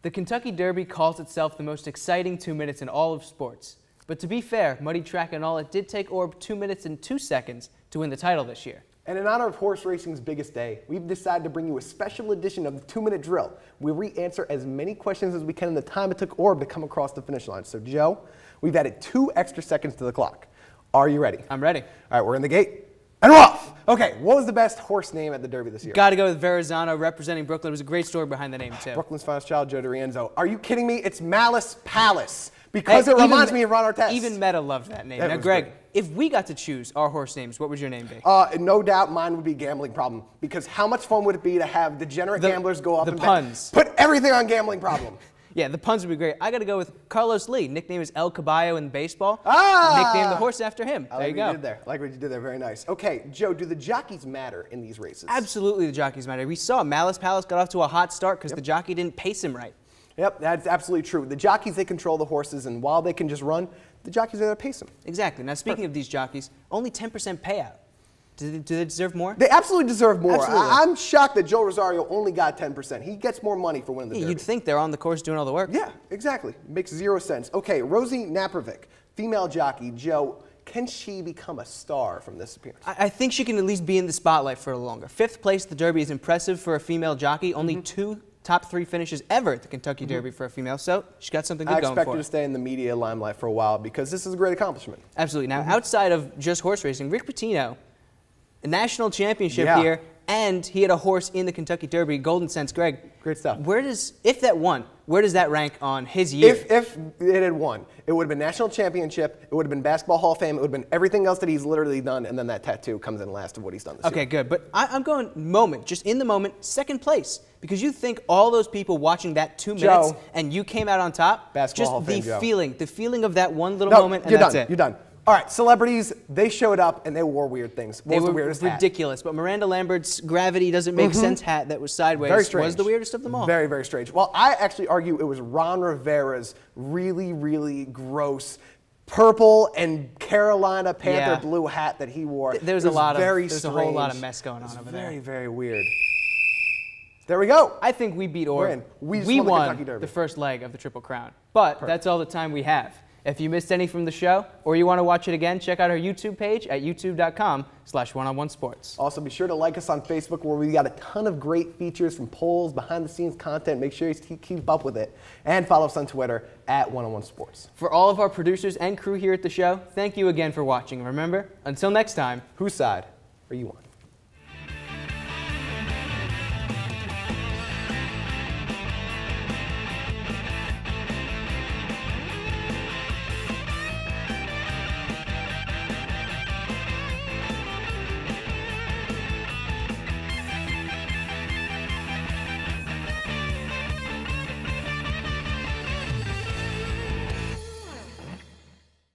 The Kentucky Derby calls itself the most exciting 2 minutes in all of sports. But to be fair, Muddy Track and all, it did take Orb 2 minutes and 2 seconds to win the title this year. And in honor of horse racing's biggest day, we've decided to bring you a special edition of the 2-minute drill. We'll re-answer as many questions as we can in the time it took Orb to come across the finish line. So Joe, we've added 2 extra seconds to the clock. Are you ready? I'm ready. All right, we're in the gate. And we're off! Okay, what was the best horse name at the Derby this year? Got to go with Verrazano representing Brooklyn. It was a great story behind the name, too. Brooklyn's finest child, Joe DiRienzo. Are you kidding me? It's Malice Palace. Because it reminds me of Ron Artest. Even Meta loved that name. Now, Greg, if we got to choose our horse names, what would your name be? No doubt mine would be Gambling Problem. Because how much fun would it be to have degenerate gamblers go up and puns. Put everything on Gambling Problem. Yeah, the puns would be great. I got to go with Carlos Lee. Nickname is El Caballo in baseball. Nickname the horse after him. There you go. I like what you did there. Very nice. Okay, Joe, do the jockeys matter in these races? Absolutely, the jockeys matter. We saw Malice Palace got off to a hot start because the jockey didn't pace him right. Yep, that's absolutely true. The jockeys, they control the horses, and while they can just run, the jockeys are there to pace them. Exactly. Now, speaking of these jockeys, only 10% payout. Do they deserve more? They absolutely deserve more. Absolutely. I'm shocked that Joe Rosario only got 10%. He gets more money for winning the Derby. You'd think they're on the course doing all the work. Yeah, exactly. Makes 0 sense. Okay, Rosie Naprovic, female jockey. Joe, can she become a star from this appearance? I think she can at least be in the spotlight for a little longer. 5th place at the Derby is impressive for a female jockey. Only 2 top 3 finishes ever at the Kentucky Derby for a female, so she's got something good going for her. I expect her to stay in the media limelight for a while because this is a great accomplishment. Absolutely. Now, outside of just horse racing, Rick Pitino, a national championship here, and he had a horse in the Kentucky Derby, Golden Sense. Greg, great stuff. If that won, where does that rank on his year? If it had won, it would have been national championship, it would have been Basketball Hall of Fame, it would have been everything else that he's literally done, and then that tattoo comes in last of what he's done this year. Okay, good. But I'm going moment, just in the moment, 2nd place. Because you think all those people watching that 2 minutes and you came out on top, Basketball Hall of Fame, the feeling of that one little moment, and that's it. You're done. All right, celebrities, they showed up and they wore weird things. What was the weirdest hat? Ridiculous. But Miranda Lambert's Gravity Doesn't Make Sense hat that was sideways was the weirdest of them all. Very, very strange. Well, I actually argue it was Ron Rivera's really, really gross purple and Carolina Panther blue hat that he wore. There's a whole lot of mess going on over there. Very, very weird. There we go. I think we beat Orb. We won the first leg of the Triple Crown. But that's all the time we have. If you missed any from the show or you want to watch it again, check out our YouTube page at youtube.com/oneonOneSports. Also, be sure to like us on Facebook where we got a ton of great features from polls, behind-the-scenes content. Make sure you keep up with it. And follow us on Twitter at OneOnOneSports. For all of our producers and crew here at the show, thank you again for watching. And remember, until next time, whose side are you on?